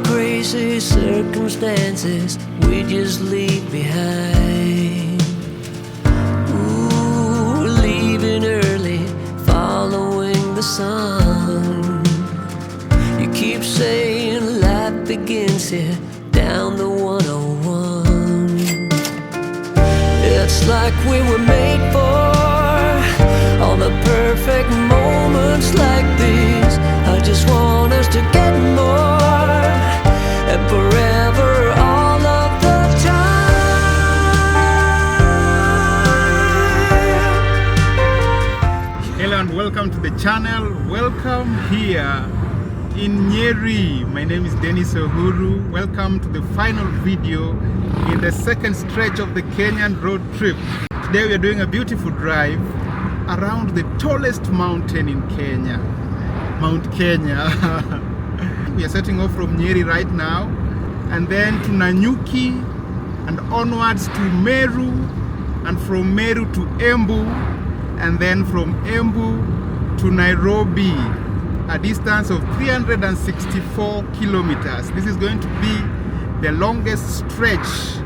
crazy circumstances we just leave behind. Ooh, we're leaving early, following the sun. You keep saying life begins here, down the 101. It's like we were made for all the perfect moments like these. I just want us to get more and forever, all of the time. Hello and welcome to the channel. Welcome here in Nyeri. My name is Dennis Uhuru. Welcome to the final video in the second stretch of the Kenyan road trip. Today we are doing a beautiful drive around the tallest mountain in Kenya, Mount Kenya. We are setting off from Nyeri right now, and then to Nanyuki, and onwards to Meru, and from Meru to Embu, and then from Embu to Nairobi, a distance of 364 kilometers. This is going to be the longest stretch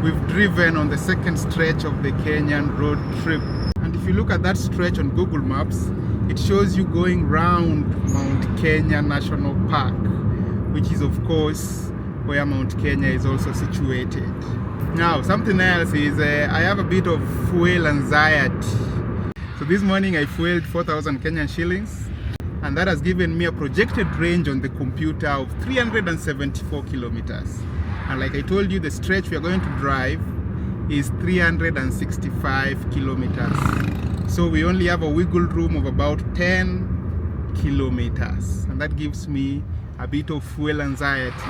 we've driven on the second stretch of the Kenyan road trip. And if you look at that stretch on Google Maps, it shows you going round Mount Kenya National Park, which is of course where Mount Kenya is also situated. Now, something else is I have a bit of fuel anxiety. So this morning I fueled 4,000 Kenyan shillings, and that has given me a projected range on the computer of 374 kilometers. And like I told you, the stretch we are going to drive is 365 kilometers. So we only have a wiggle room of about 10 kilometers, and that gives me a bit of fuel anxiety.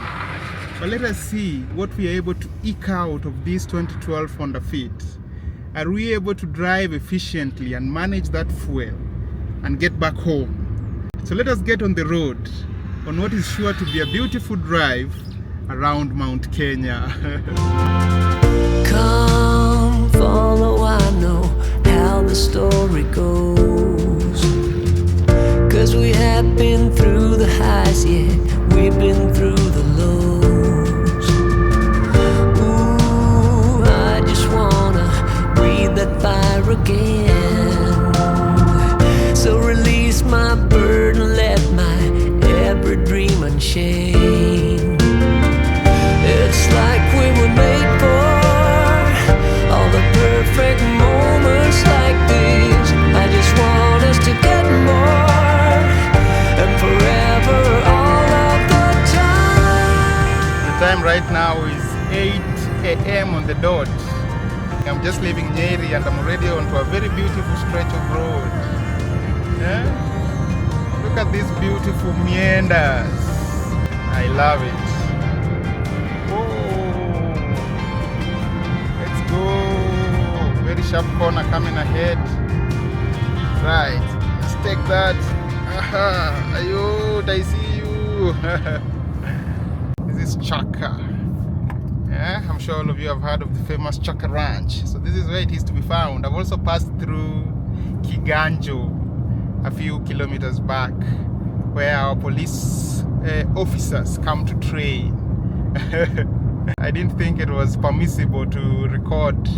But let us see what we are able to eke out of this 2012 Honda Fit. Are we able to drive efficiently and manage that fuel and get back home? So let us get on the road on what is sure to be a beautiful drive around Mount Kenya. Come follow, I know how the story goes. 'Cause we have been through the highs, yeah, we've been through the lows. Ooh, I just wanna breathe that fire again. So release my burden, let my every dream unchain. It's like we were made for all the perfect moments like these. I just want us to get more and forever, all of the time. The time right now is 8 a.m. on the dot. I'm just leaving Nyeri and I'm already onto a very beautiful stretch of road. Yeah? Look at these beautiful meanders. I love it. Very sharp corner coming ahead. Right, let's take that. Aha, ayod, I see you. This is Chaka. Yeah, I'm sure all of you have heard of the famous Chaka Ranch. So this is where it is to be found. I've also passed through Kiganjo a few kilometers back, where our police officers come to train. I didn't think it was permissible to record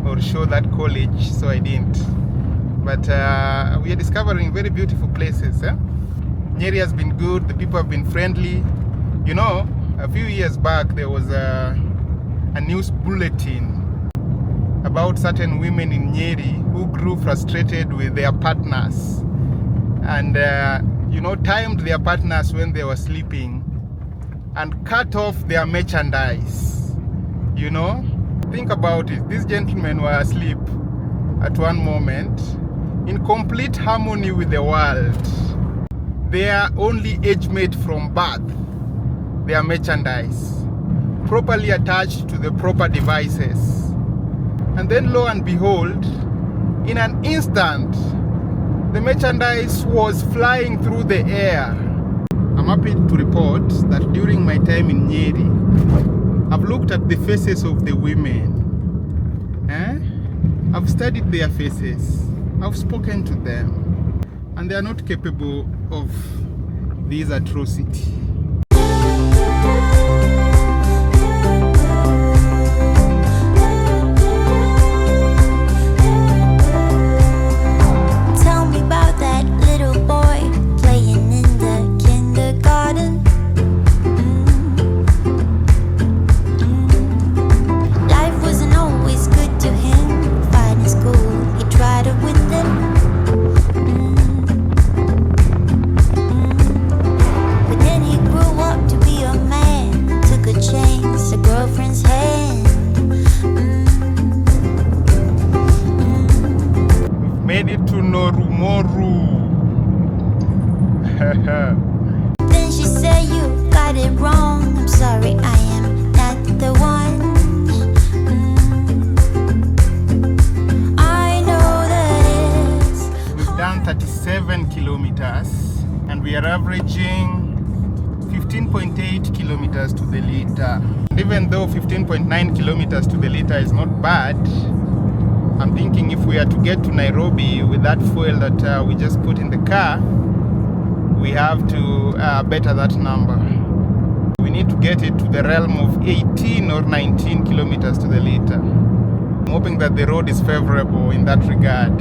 or show that college, so I didn't. But we are discovering very beautiful places. Nyeri has been good, the people have been friendly. You know, a few years back there was a news bulletin about certain women in Nyeri who grew frustrated with their partners and you know, timed their partners when they were sleeping and cut off their merchandise. You know, think about it. These gentlemen were asleep at one moment in complete harmony with the world. Their only age mate from birth, their merchandise, properly attached to the proper devices. And then lo and behold, in an instant, the merchandise was flying through the air. I'm happy to report that during my time in Nyeri, I've looked at the faces of the women. I've studied their faces. I've spoken to them. And they are not capable of these atrocities. we are averaging 15.8 kilometers to the liter. Even though 15.9 kilometers to the liter is not bad, I'm thinking if we are to get to Nairobi with that fuel that we just put in the car, we have to better that number. We need to get it to the realm of 18 or 19 kilometers to the liter. I'm hoping that the road is favorable in that regard.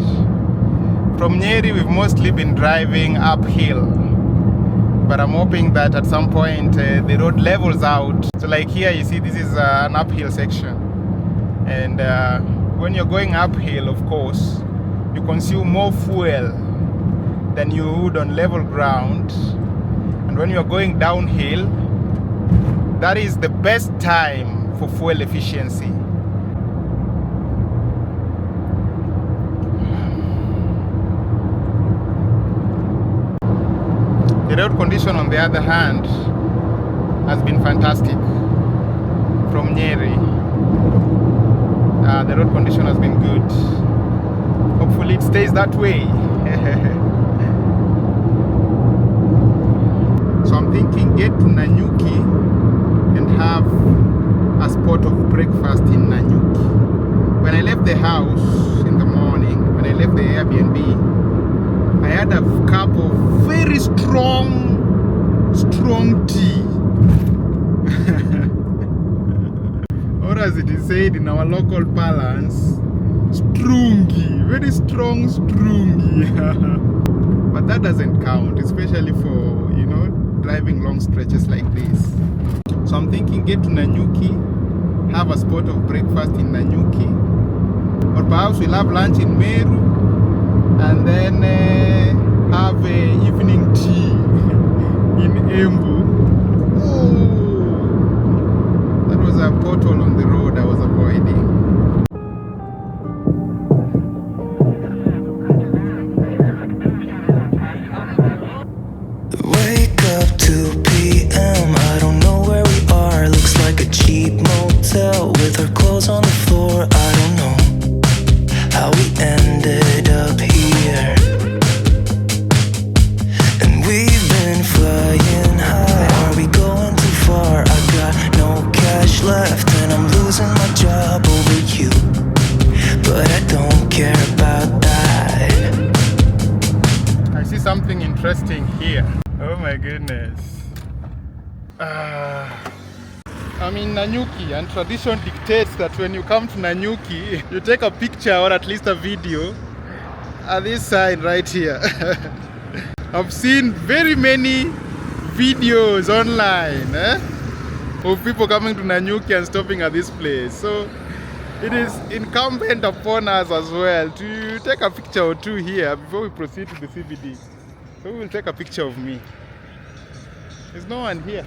From Nyeri, we've mostly been driving uphill, but I'm hoping that at some point the road levels out. So like here, you see this is an uphill section, and when you're going uphill, of course, you consume more fuel than you would on level ground. And when you're going downhill, that is the best time for fuel efficiency. The road condition, on the other hand, has been fantastic. From Nyeri, the road condition has been good. Hopefully it stays that way. So I'm thinking get to Nanyuki and have a spot of breakfast in Nanyuki. When I left the house in the morning, when I left the Airbnb, I had a cup of very strong tea. Or as it is said in our local parlance, strungi, very strong strungi. But that doesn't count, especially for, you know, driving long stretches like this. So I'm thinking get to Nanyuki, have a spot of breakfast in Nanyuki, or perhaps we'll have lunch in Meru, and then have a evening tea in Embu. Oh, that was a pothole on the road I was avoiding. Wake up 2 p.m. I don't know where we are. Looks like a cheap motel with our clothes on the floor. I don't know how we ended up here. And we've been flying high. Are we going too far? I got no cash left and I'm losing my job over you. But I don't care about that. I see something interesting here. Oh my goodness. I'm in Nanyuki, and tradition dictates that when you come to Nanyuki, you take a picture or at least a video at this sign right here. I've seen very many videos online of people coming to Nanyuki and stopping at this place. So it is incumbent upon us as well to take a picture or two here before we proceed to the CBD. So we will take a picture of me. There's no one here.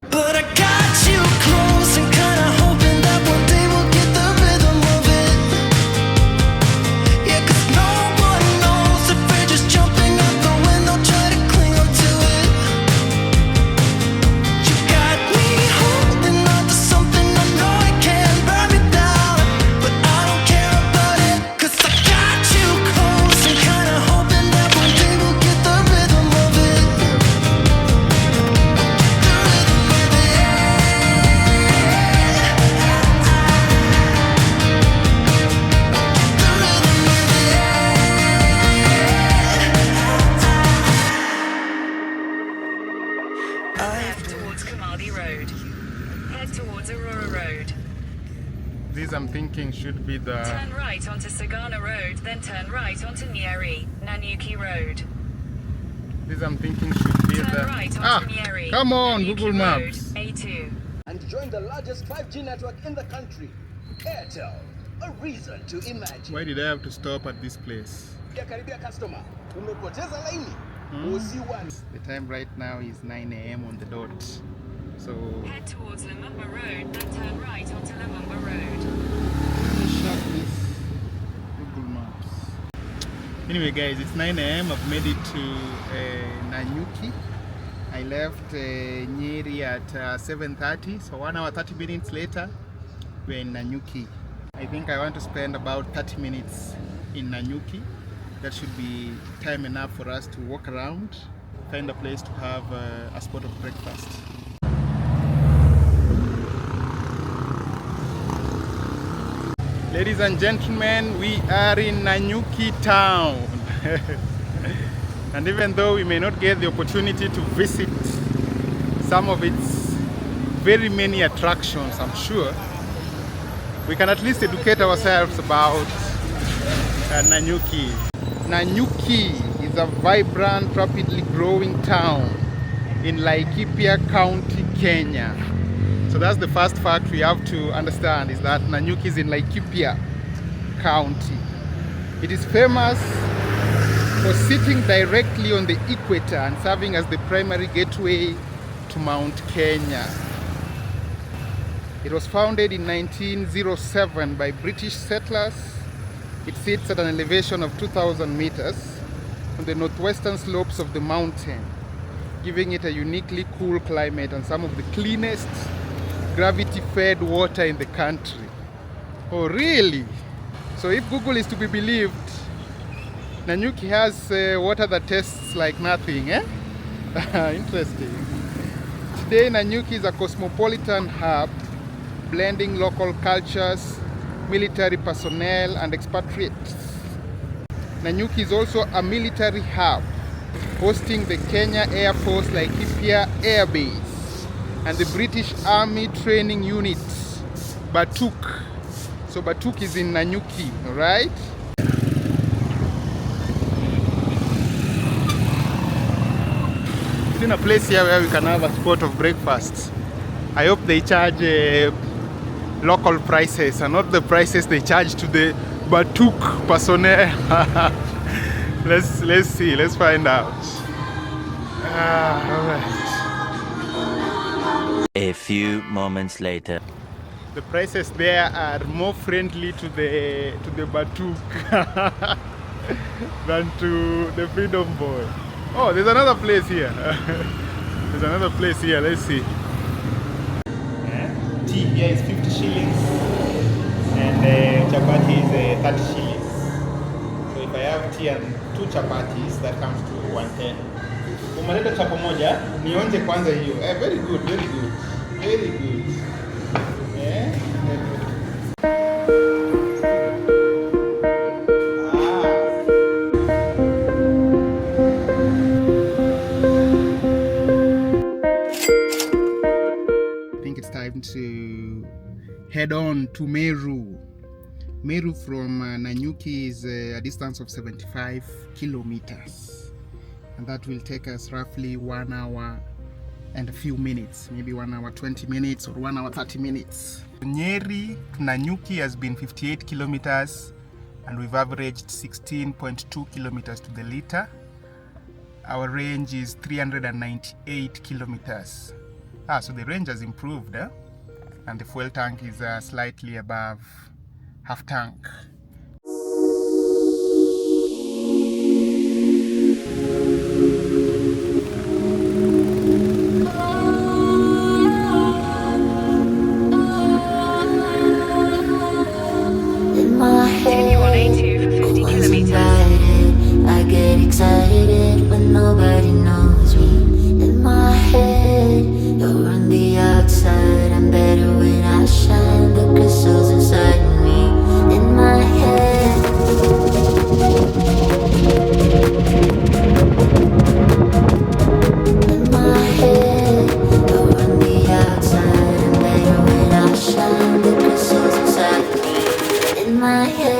But I got you close and kinda hoping that one day we'll get the rhythm of it. Yeah, 'cause no one knows if we're just jumping out the window, try to cling on to it. You got me holding on to something I know I can't burn me down, but I don't care about it, 'cause I got you close and kinda hoping that one day we'll get the rhythm of it. This I'm thinking should be the... Turn right onto Sagana Road, then turn right onto Nyeri, Nanyuki Road. This I'm thinking should be Turn the... right onto Nyeri, Come on, Nanyuki Google Road, Maps. A2. And join the largest 5G network in the country. Airtel, a reason to imagine. Why did I have to stop at this place? Karibia customer, umepoteza laini. Usiwani. The time right now is 9 a.m. on the dot. So Head towards Lumumba Road, then turn right onto Lumumba Road. let me shut this Google Maps. Anyway guys, it's 9 a.m. I've made it to Nanyuki. I left Nyeri at 7:30, so 1 hour 30 minutes later we're in Nanyuki. I think I want to spend about 30 minutes in Nanyuki. That should be time enough for us to walk around find a place to have a spot of breakfast. Ladies and gentlemen, we are in Nanyuki Town. And even though we may not get the opportunity to visit some of its very many attractions, I'm sure, we can at least educate ourselves about Nanyuki. Nanyuki is a vibrant, rapidly growing town in Laikipia County, Kenya. So that's the first fact we have to understand, is that Nanyuki is in Laikipia County. It is famous for sitting directly on the equator and serving as the primary gateway to Mount Kenya. It was founded in 1907 by British settlers. It sits at an elevation of 2,000 meters on the northwestern slopes of the mountain, giving it a uniquely cool climate and some of the cleanest gravity-fed water in the country. Oh, really? So if Google is to be believed, Nanyuki has water that tastes like nothing, eh? Interesting. Today, Nanyuki is a cosmopolitan hub, blending local cultures, military personnel, and expatriates. Nanyuki is also a military hub, hosting the Kenya Air Force Laikipia Air Base and the British Army Training Unit, Batuk. So Batuk is in Nanyuki, alright? It's in a place here where we can have a spot of breakfast. I hope they charge local prices and not the prices they charge to the Batuk personnel. Let's see, let's find out. Alright. A few moments later. The prices there are more friendly to the Batuk than to the Freedom Boy. Oh, there's another place here. There's another place here. Let's see. Tea here is 50 shillings and chapati is 30 shillings. So if I have tea and 2 chapatis, that comes to 110. Umaleta chapo moja, nionje kwanza hiyo. Very good, very good. Very good. I think it's time to head on to Meru. Meru from Nanyuki is a distance of 75 kilometers. And that will take us roughly 1 hour and a few minutes, maybe 1 hour 20 minutes or 1 hour 30 minutes. Nyeri to Nanyuki has been 58 kilometers and we've averaged 16.2 kilometers to the liter. Our range is 398 kilometers. So the range has improved, and the fuel tank is slightly above half tank. Continue on A2 for 50 kilometers. I get excited when nobody knows me. In my head, you're on the outside. I'm better when I shine. The crystals inside me. In my head. In my head, you're on the outside. I'm better when I shine. The crystals inside me. In my head.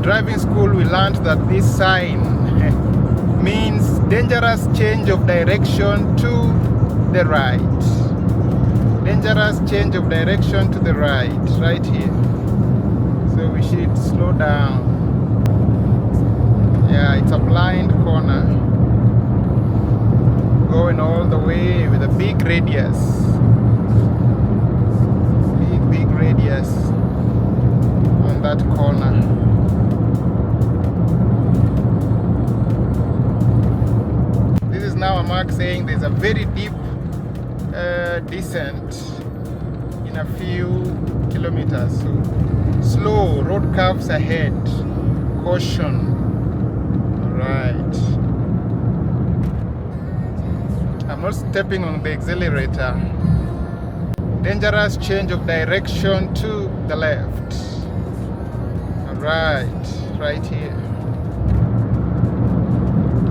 Driving school, we learned that this sign means dangerous change of direction to the right. Dangerous change of direction to the right, right here. So we should slow down. Yeah, it's a blind corner. Going all the way with a big radius. Big radius on that corner. mark saying there's a very deep descent in a few kilometers. So slow, road curves ahead. Caution. Alright. I'm not stepping on the accelerator. Dangerous change of direction to the left. Alright, right here.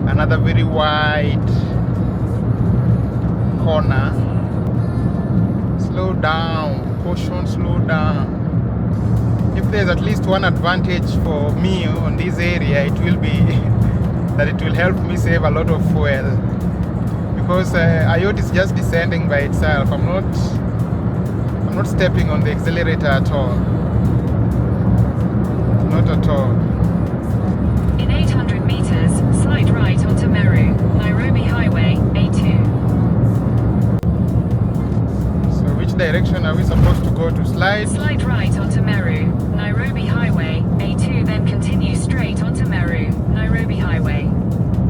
Another very wide corner. Slow down, caution, slow down. If there's at least one advantage for me on this area, it will be that it will help me save a lot of fuel. Because IOT is just descending by itself. I'm not stepping on the accelerator at all. Not at all. In 800 meters, slide right onto Meru, Nairobi Highway, A2. So which direction are we supposed to go to? Slide? Slide right onto Meru, Nairobi Highway, A2, then continue straight onto Meru, Nairobi Highway.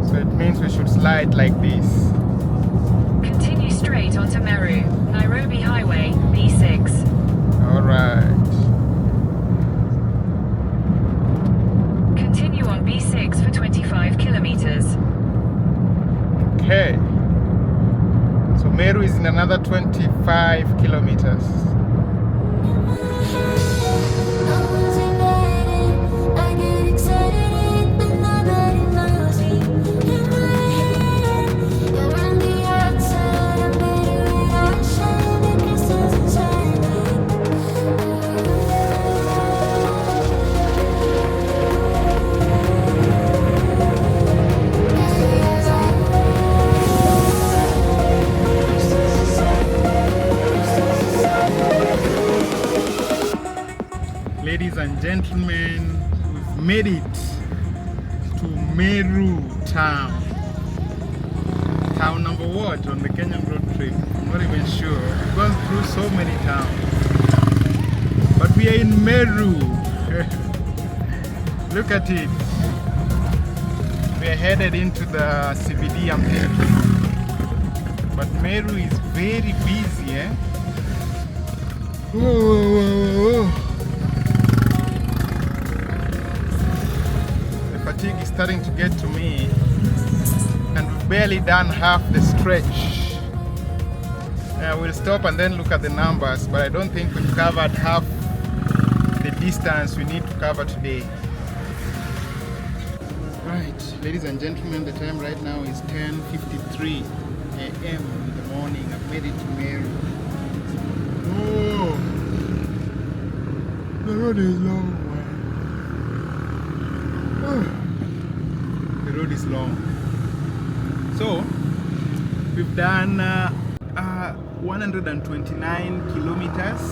So it means we should slide like this. Continue straight onto Meru, Nairobi Highway, B6. Alright. Continue on B6 for 25 kilometers. Okay. So Meru is in another 25 kilometers. I get excited, but nobody knows me. In my head, you're on the outside. I'm better when I shine. The crystals inside Ladies and gentlemen, we've made it to Meru Town. Town number what on the Kenyan road trip? I'm not even sure. We've gone through so many towns. But we are in Meru. Look at it. We are headed into the CBD, I'm thinking. But Meru is very busy, eh? Whoa, whoa, whoa, whoa. Fatigue is starting to get to me, and we've barely done half the stretch. We'll stop and then look at the numbers, but I don't think we've covered half the distance we need to cover today. Right, ladies and gentlemen, the time right now is 10:53 a.m. in the morning. I've made it to Meru. Oh, the road is long. The road is long. So we've done 129 kilometers,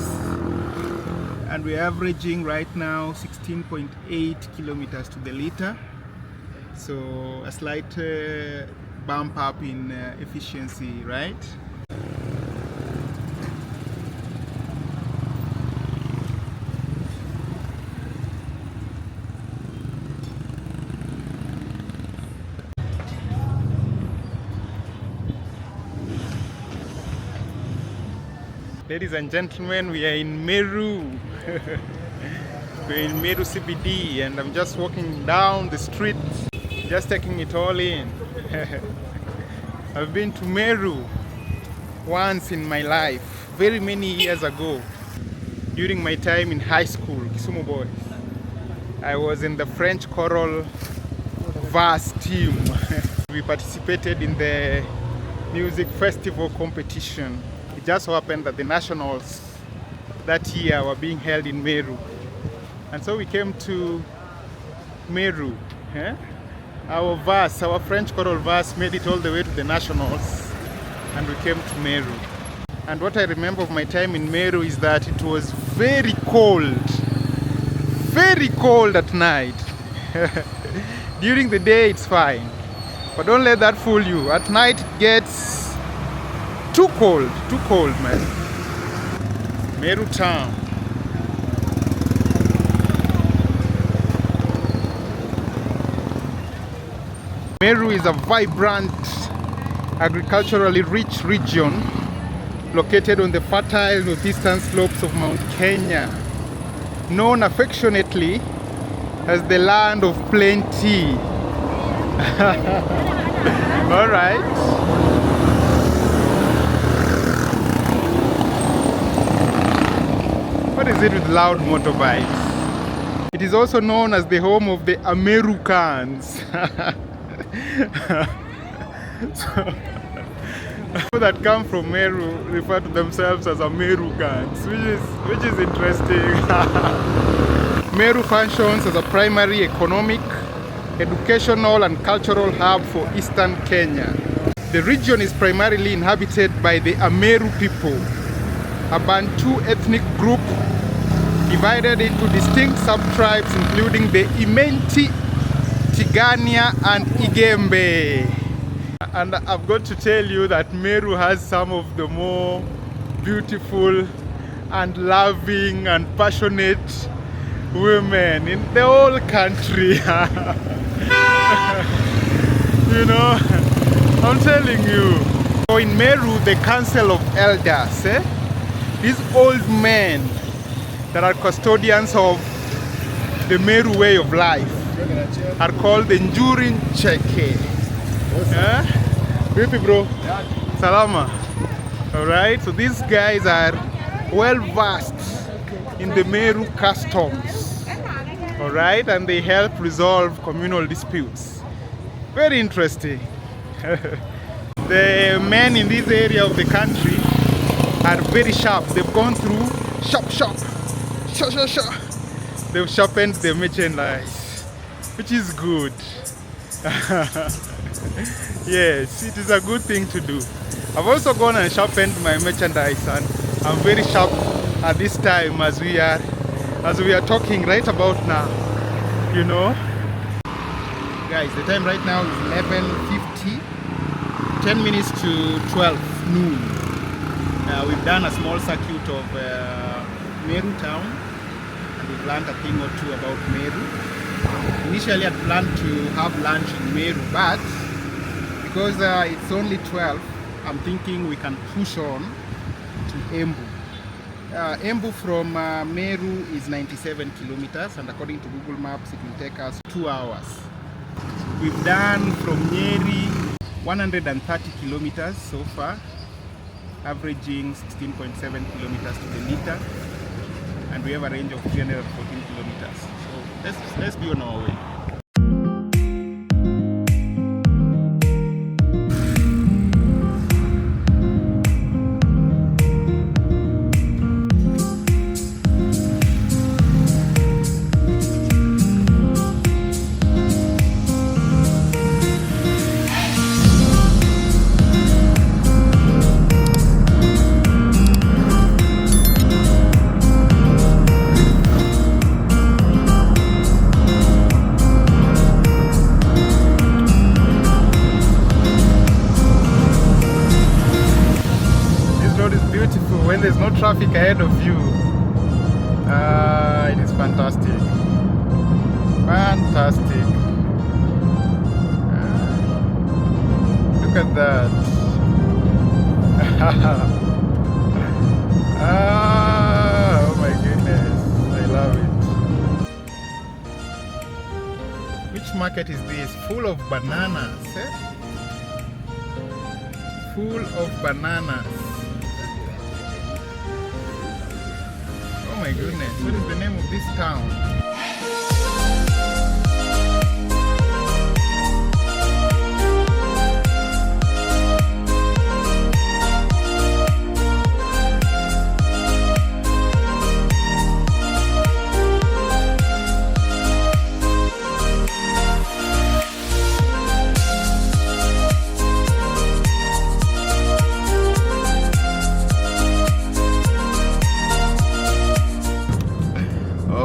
and we're averaging right now 16.8 kilometers to the liter. So a slight bump up in efficiency, right? Ladies and gentlemen, we are in Meru. We're in Meru CBD, and I'm just walking down the street, just taking it all in. I've been to Meru once in my life, very many years ago, during my time in high school, Kisumu boys. I was in the French choral verse team. We participated in the music festival competition. It just so happened that the nationals that year were being held in Meru, and so we came to Meru. Our French choral verse made it all the way to the nationals, and we came to Meru. And what I remember of my time in Meru is that it was very cold at night. During the day it's fine, but don't let that fool you. At night it gets too cold, man. Meru Town. Meru is a vibrant agriculturally rich region located on the fertile northeastern slopes of Mount Kenya, known affectionately as the land of plenty. All right. What is it with loud motorbikes? It is also known as the home of the Amerucans. So, people that come from Meru refer to themselves as Amerucans, which is interesting. Meru functions as a primary economic, educational and cultural hub for eastern Kenya. The region is primarily inhabited by the Ameru people, a Bantu ethnic group divided into distinct sub-tribes including the Imenti, Tigania and Igembe. And I've got to tell you that Meru has some of the more beautiful and loving and passionate women in the whole country. You know, I'm telling you. So in Meru, the council of elders, these old men that are custodians of the Meru way of life are called the Njurin Cheke. Vipi bro? Salama. Alright, so these guys are well versed in the Meru customs. Alright, and they help resolve communal disputes. Very interesting. The men in this area of the country are very sharp. They've gone through sharp. They've sharpened their merchandise, which is good. Yes, it is a good thing to do. I've also gone and sharpened my merchandise, and I'm very sharp at this time as we are talking right about now. You know, guys, the time right now is 11:50, 10 minutes to 12 noon. We've done a small circuit of Meru Town, and we've learned a thing or two about Meru. Initially, I'd planned to have lunch in Meru, but because it's only 12, I'm thinking we can push on to Embu. Embu from Meru is 97 kilometers, and according to Google Maps, it will take us 2 hours. We've done from Nyeri 130 kilometers so far, averaging 16.7 kilometers to the liter, and we have a range of 314 kilometers. So let's be on our way. When there's no traffic ahead of you, it is fantastic. Look at that. Oh my goodness, I love it. Which market is this? Full of bananas, eh? Full of bananas. Oh my goodness, what is the name of this town?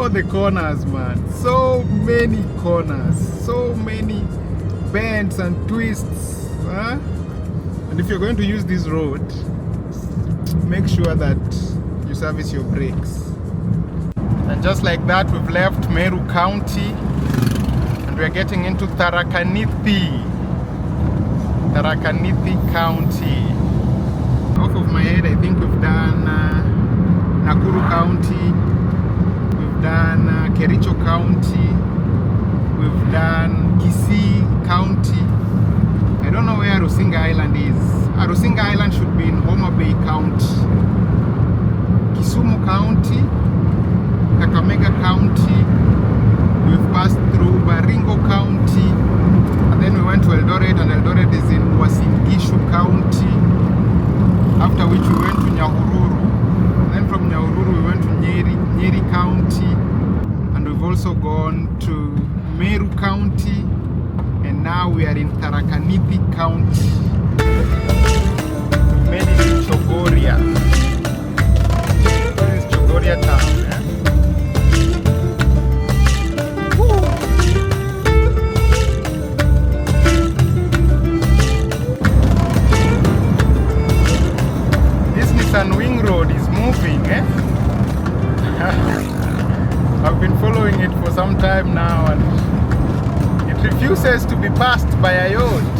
The corners, man, so many corners, so many bends and twists, huh? And if you're going to use this road, make sure that you service your brakes. And just like that, we've left Meru County and we're getting into Tharaka Nithi. Tharaka Nithi County. Off of my head, I think we've done Nakuru County, we've done Kericho County, we've done Kisii County. I don't know where Rusinga Island is. Rusinga Island should be in Homa Bay County. Kisumu County, Kakamega County, we've passed through Baringo County, and then we went to Eldoret, and Eldoret is in Uasin Gishu County, after which we went to Nyahururu, and then from Nyahururu we went to Nyeri County, and we've also gone to Meru County, and now we are in Tharaka Nithi County. We made it in Chogoria. This is Chogoria town. Wing Road is moving, eh? I've been following it for some time now, and it refuses to be passed by a yacht.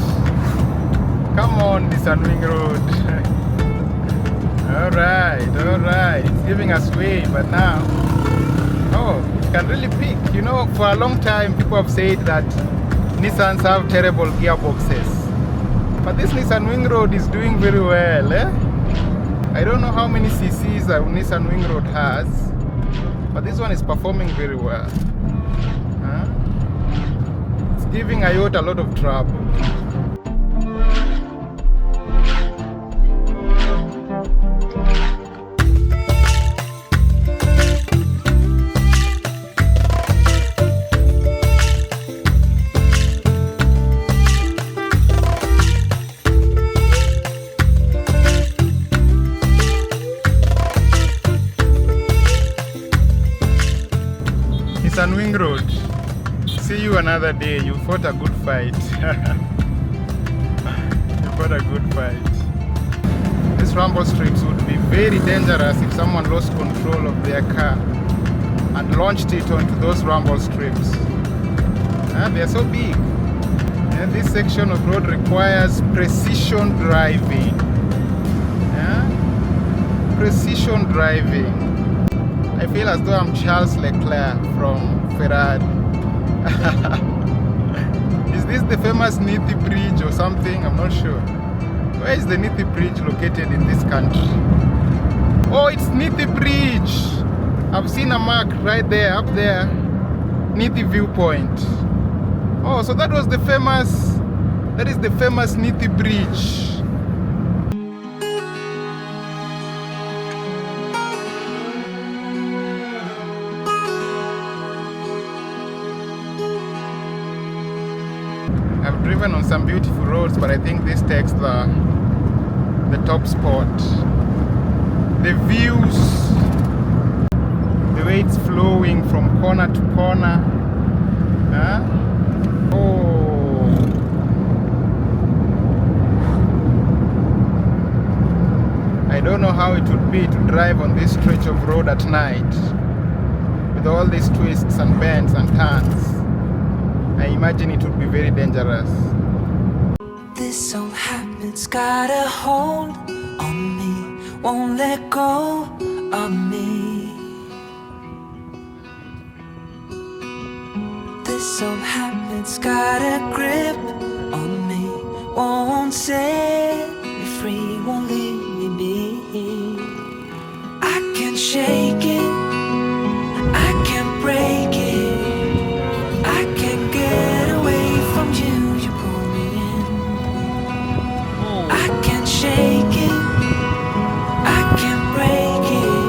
Come on, this Wing Road. Alright, it's giving us way, but now, oh, it can really pick. You know, for a long time people have said that Nissans have terrible gearboxes, but this Nissan Wing Road is doing very well, eh? I don't know how many cc's a Nissan Wing Road has, but this one is performing very well. It's giving a yacht a lot of trouble. Nissan Wing Road, see you another day. You fought a good fight. You fought a good fight. These rumble strips would be very dangerous if someone lost control of their car and launched it onto those rumble strips. They are so big. And this section of road requires precision driving. Precision driving. I feel as though I'm Charles Leclerc from Ferrari. Is this the famous Nithi Bridge or something? I'm not sure. Where is the Nithi Bridge located in this country? Oh, it's Nithi Bridge. I've seen a mark right there, up there. Nithi Viewpoint. Oh, so that is the famous Nithi Bridge. I've driven on some beautiful roads, but I think this takes the top spot. The views, the way it's flowing from corner to corner. Oh, I don't know how it would be to drive on this stretch of road at night with all these twists and bends and turns. I imagine it would be very dangerous. This old habit's got a hold on me, won't let go of me. This old habit's got a grip on me, won't set me free, won't leave me be. I can't shake it, I can't break it. Shake it, I can't break it.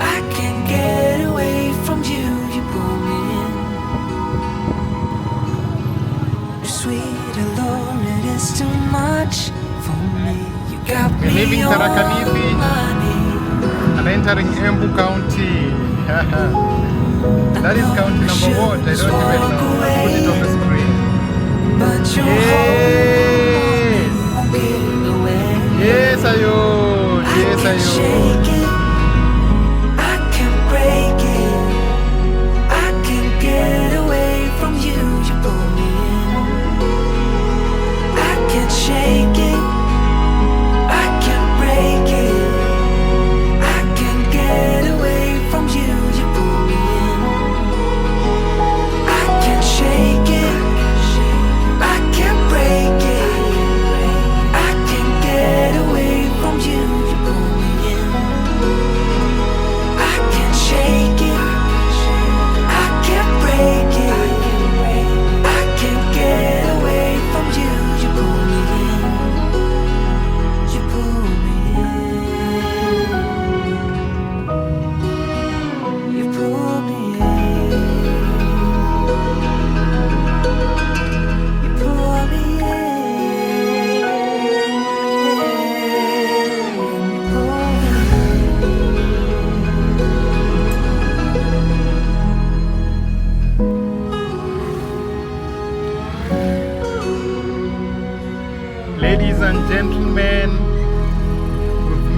I can't get away from you, you pull me in. You're sweet, alone, it is too much for me. You got We're leaving me Tharaka on Nithi money. and entering Embu County. That is county number what? I don't even know. I'll put it on the screen. But you're Yes, yes, ayo. Yes, ayo. Shake it, I can't break it. I can't get away from you, you pull me in. I can't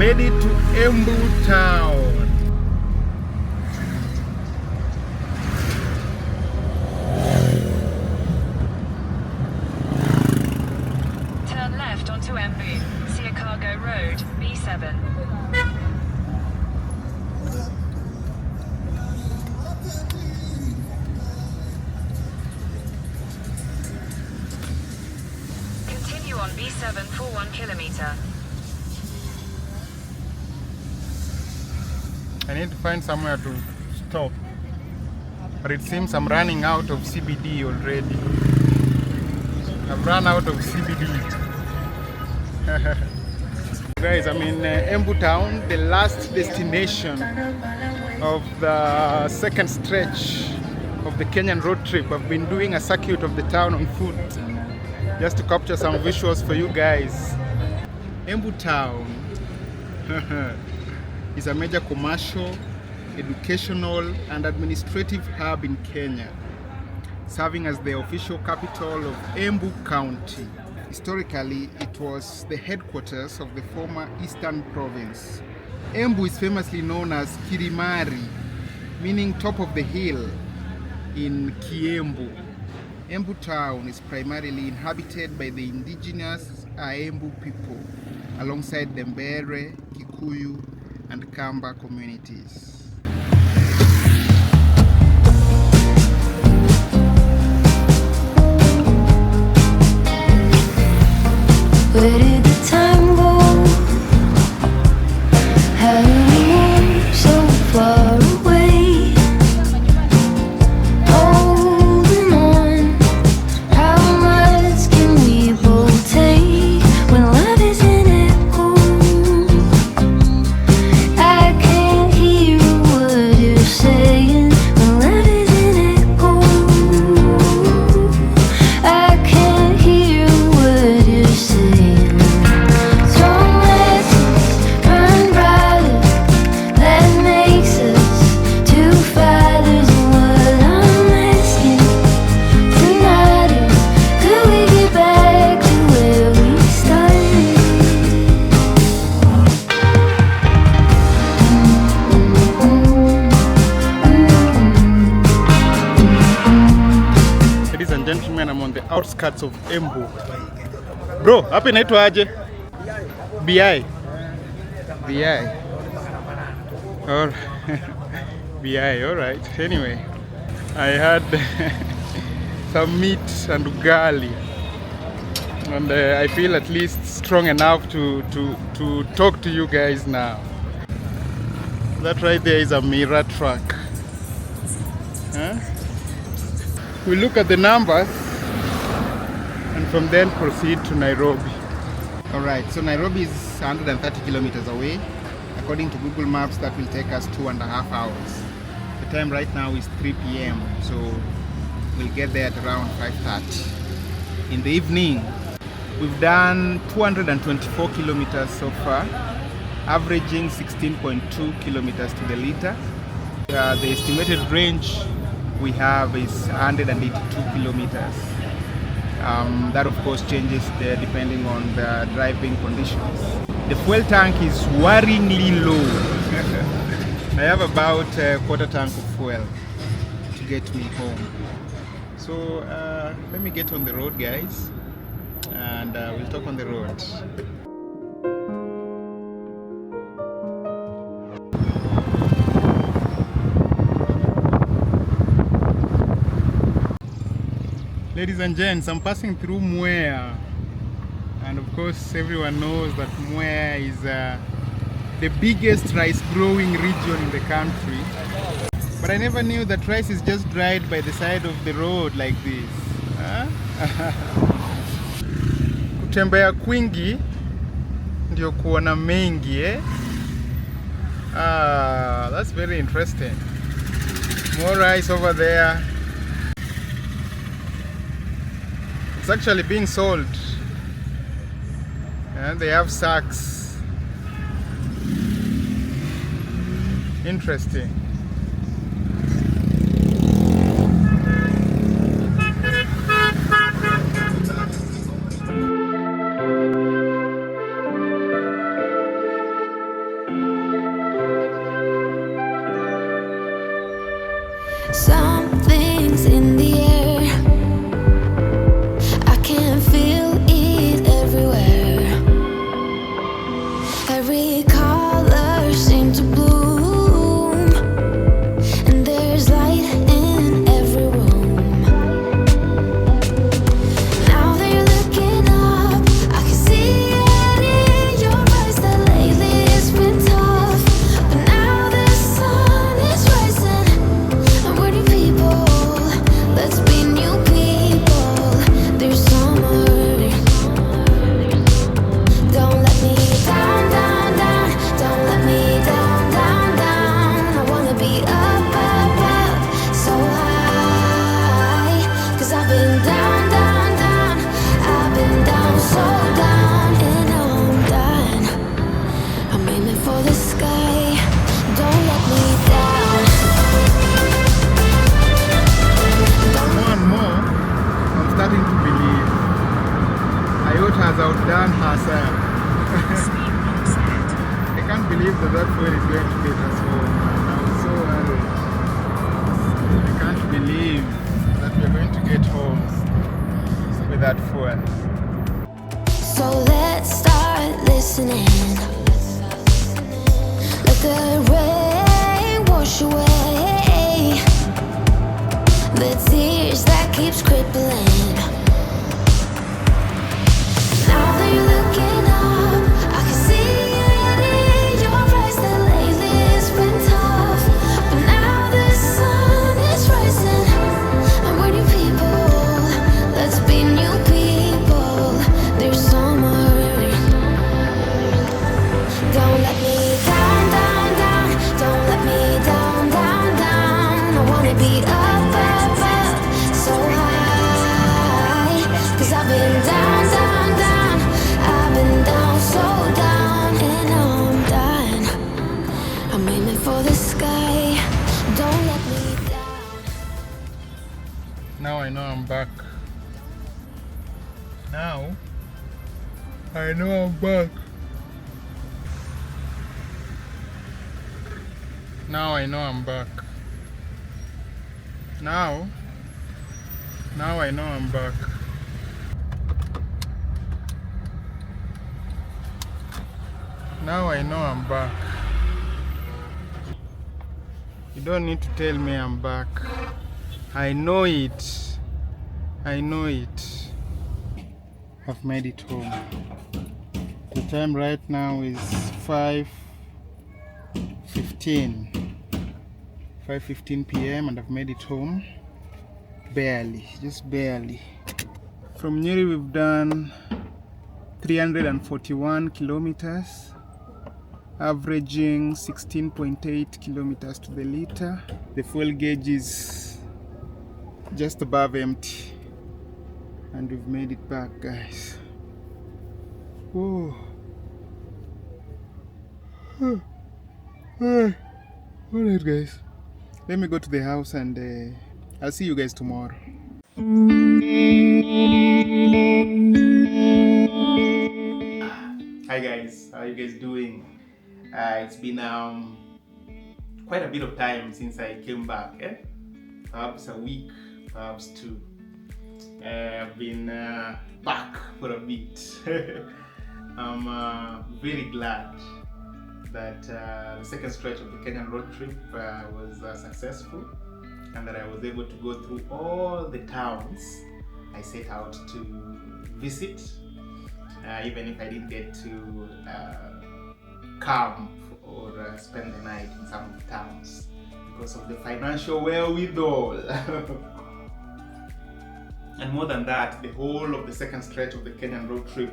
Made it to Embu Town. Turn left onto Embu. See a cargo road, B7. Continue on B7 for 1 kilometer. I need to find somewhere to stop. But it seems I'm running out of CBD already. I've run out of CBD. Guys, I'm in Embu Town, the last destination of the second stretch of the Kenyan road trip. I've been doing a circuit of the town on foot just to capture some visuals for you guys. Embu Town is a major commercial, educational and administrative hub in Kenya, serving as the official capital of Embu County. Historically, it was the headquarters of the former Eastern Province. Embu is famously known as Kirimari, meaning top of the hill in Kiembu. Embu Town is primarily inhabited by the indigenous Embu people, alongside the Mbere, Kikuyu and Kamba communities. Where did the time go? How did we move so far away? Holding on, how much can we both take when love is in echo? I can't hear a word you're saying when love is in echo. I can't hear a word you're saying. I'm on the outskirts of Embu. Bro, hapa inaitwa aje? BI. BI. Or BI, alright. Anyway, I had some meat and ugali. And I feel at least strong enough to talk to you guys now. That right there is a mirror truck. Huh? We look at the numbers and from then proceed to Nairobi. Alright, so Nairobi is 130 kilometers away. According to Google Maps, that will take us 2.5 hours. The time right now is 3 p.m. so we'll get there at around 5:30 in the evening. We've done 224 kilometers so far, averaging 16.2 kilometers to the liter. The estimated range we have is 182 kilometers. That of course changes depending on the driving conditions. The fuel tank is worryingly low. I have about a quarter tank of fuel to get me home. So let me get on the road, guys, and we'll talk on the road. Ladies and gents, I'm passing through Mwea, and of course everyone knows that Mwea is the biggest rice growing region in the country. But I never knew that rice is just dried by the side of the road like this. Kutembea kwingi ndio kuona mengi, eh? That's very interesting. More rice over there. It's actually being sold, and they have sacks. Interesting. for the sky. Don't let me down. More and more, I'm starting to believe Iota has outdone herself. I can't believe that fuel is going to get us home. I'm so worried. I can't believe that we're going to get home with that fuel. So let's start listening. Let the rain wash away the tears that keeps crippling. Now that you're looking up, I can see it in your eyes that lately it's been tough. But now the sun is rising, and we're new people. Let's be new people. There's summer. Don't let me down, down, down. Don't let me down, down, down. I wanna be up, up, up, so high. 'Cause I've been down, down, down. I've been down, so down. And now I'm done. I'm aiming for the sky. Don't let me down. Now I know I'm back. Now I know I'm back. Now I know I'm back. Now I know I'm back. Now I know I'm back. You don't need to tell me I'm back. I know it. I know it. I've made it home. The time right now is 5:15 p.m. and I've made it home. Barely, just barely. From Nyeri we've done 341 kilometers, averaging 16.8 kilometers to the liter. The fuel gauge is just above empty, and we've made it back, guys. Whoa. Alright, guys, let me go to the house and I'll see you guys tomorrow. Hi guys, how are you guys doing? It's been quite a bit of time since I came back, perhaps a week, perhaps two. I've been back for a bit. I'm very glad that the second stretch of the Kenyan road trip was successful, and that I was able to go through all the towns I set out to visit, even if I didn't get to camp or spend the night in some of the towns because of the financial wherewithal. And more than that, the whole of the second stretch of the Kenyan road trip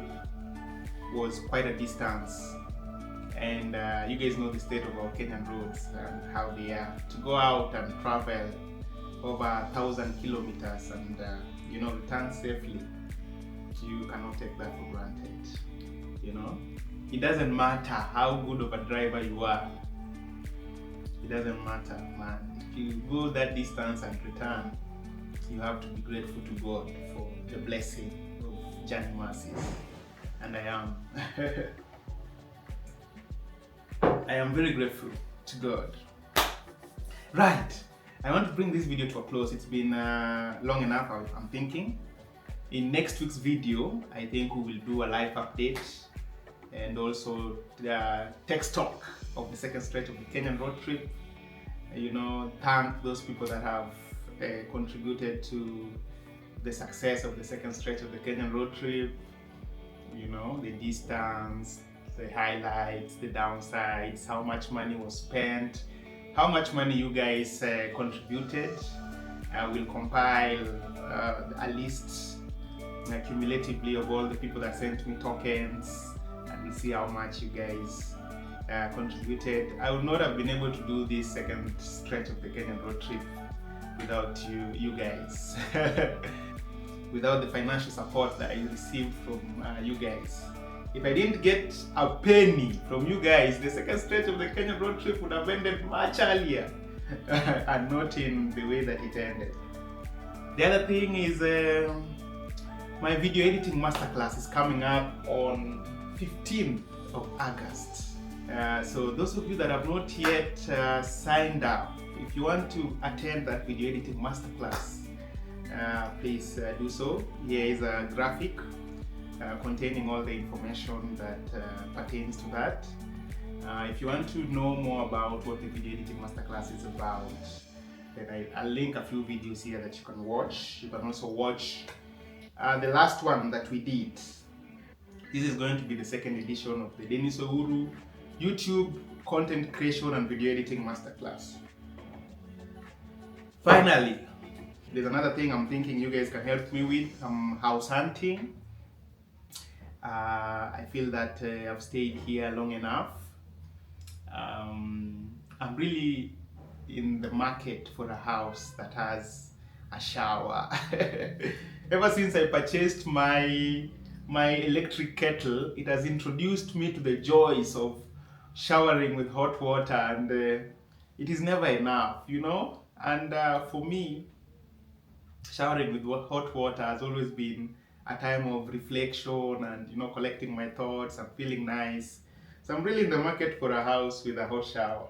was quite a distance. And you guys know the state of our Kenyan roads and how they are. To go out and travel over 1,000 kilometers and return safely, you cannot take that for granted. It doesn't matter how good of a driver you are. It doesn't matter, man. If you go that distance and return, you have to be grateful to God for the blessing of journey mercies. And I am. I am very grateful to God. Right, I want to bring this video to a close. It's been long enough, I'm thinking. In next week's video, I think we will do a live update and also the text talk of the second stretch of the Kenyan road trip. Thank those people that have contributed to the success of the second stretch of the Kenyan road trip. The distance, the highlights, the downsides, how much money was spent, how much money you guys contributed. I will compile a list cumulatively of all the people that sent me tokens, and we'll see how much you guys contributed. I would not have been able to do this second stretch of the Kenyan road trip without you guys. Without the financial support that I received from you guys. If I didn't get a penny from you guys, the second stretch of the Kenyan road trip would have ended much earlier and not in the way that it ended. The other thing is my video editing masterclass is coming up on 15th of August. So those of you that have not yet signed up, if you want to attend that video editing masterclass, please do so. Here is a graphic containing all the information that pertains to that. If you want to know more about what the video editing masterclass is about, then I'll link a few videos here that you can watch. You can also watch the last one that we did. This is going to be the second edition of the Dennis Uhuru YouTube content creation and video editing masterclass. Finally, there's another thing I'm thinking you guys can help me with. I'm house hunting. I feel that I've stayed here long enough. I'm really in the market for a house that has a shower. Ever since I purchased my electric kettle, it has introduced me to the joys of showering with hot water, and it is never enough, you know. And for me, showering with hot water has always been a time of reflection and, you know, collecting my thoughts and feeling nice. So I'm really in the market for a house with a hot shower.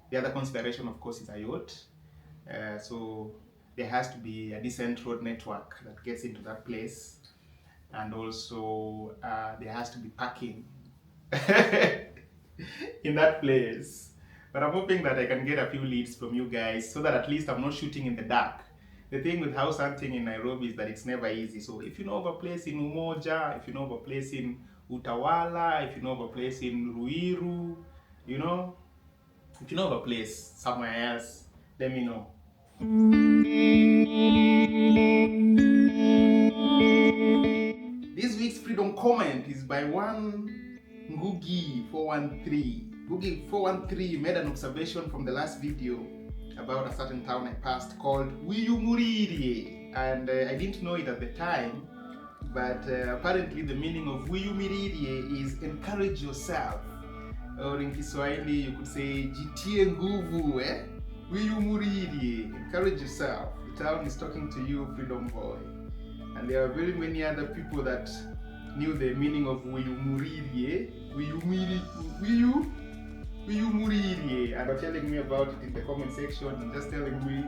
The other consideration, of course, is a yacht. So there has to be a decent road network that gets into that place, and also there has to be parking in that place. But I'm hoping that I can get a few leads from you guys so that at least I'm not shooting in the dark. The thing with house hunting in Nairobi is that it's never easy. So if you know of a place in Umoja, if you know of a place in Utawala, if you know of a place in Ruiru, you know, if you know of a place somewhere else, let me know. This week's freedom comment is by one Ngugi 413. Ngugi 413 made an observation from the last video about a certain town I passed called Wiyumuriri, and I didn't know it at the time, but apparently the meaning of Wiyumuriri is encourage yourself, or in Kiswahili you could say jitie nguvu, Wiyumuriri, encourage yourself. The town is talking to you, freedom boy. And there are very many other people that knew the meaning of Wiyumuriri, Wiyumuriri, and are telling me about it in the comment section, and just telling me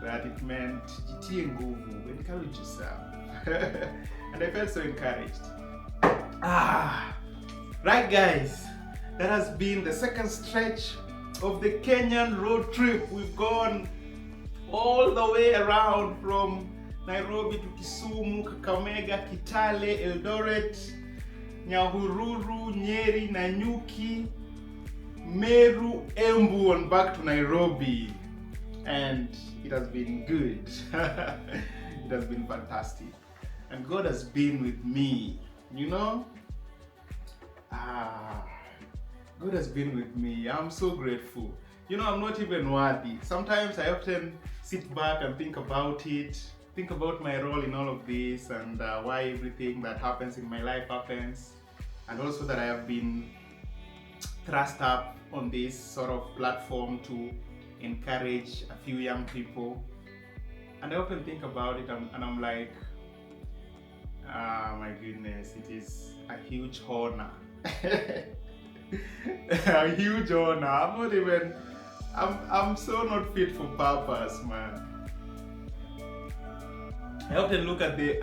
that it meant jitie nguvu, encourage yourself. And I felt so encouraged. Right guys, that has been the second stretch of the Kenyan road trip. We've gone all the way around from Nairobi to Kisumu, Kakamega, Kitale, Eldoret, Nyahururu, Nyeri, Nanyuki, Meru, Embu, and back to Nairobi. And it has been good. It has been fantastic. And God has been with me, you know? God has been with me. I'm so grateful. You know, I'm not even worthy. Sometimes I often sit back and think about it, think about my role in all of this, and why everything that happens in my life happens, and also that I have been thrust up on this sort of platform to encourage a few young people. And I often think about it, and I'm like, my goodness, it is a huge honor. A huge honor. I'm so not fit for purpose, man. I often look at the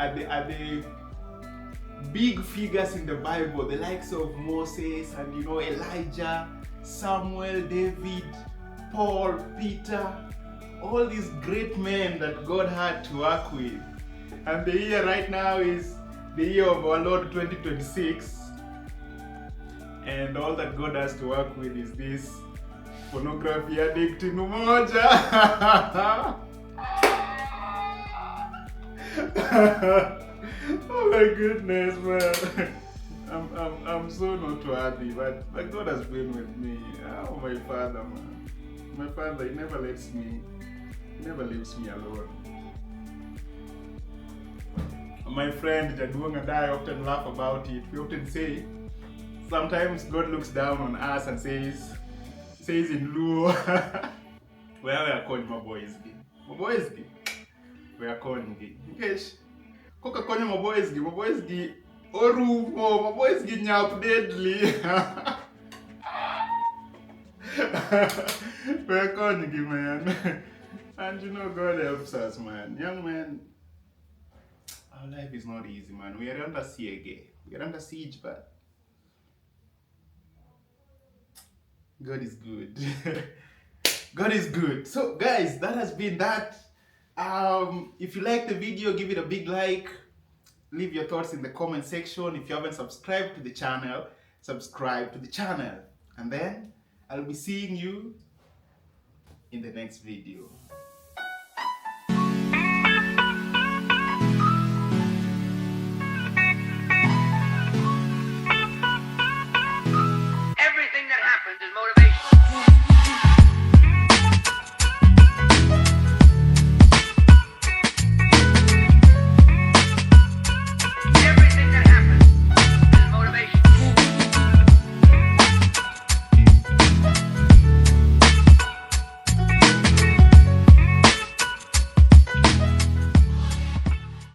big figures in the Bible, the likes of Moses and, you know, Elijah, Samuel, David, Paul, Peter, all these great men that God had to work with. And the year right now is the year of our Lord 2026. And all that God has to work with is this pornography addict in Umoja. Oh my goodness, man. I'm so not worthy, but God has been with me. Oh, my Father, man. My Father, He never leaves me alone. My friend Jaduong and I often laugh about it. We often say, Sometimes God looks down on us and says in Luo, where we are calling my boys, we are calling Nkesh. Koka konye my boys, Orumo, my boys nyap deadly. We are calling man, and you know God helps us, man. Young man, our life is not easy, man. We are under siege, we are under siege, but God is good. God is good. So guys, that has been that. If you like the video, give it a big like. Leave your thoughts in the comment section. If you haven't subscribed to the channel, subscribe to the channel. And then I'll be seeing you in the next video.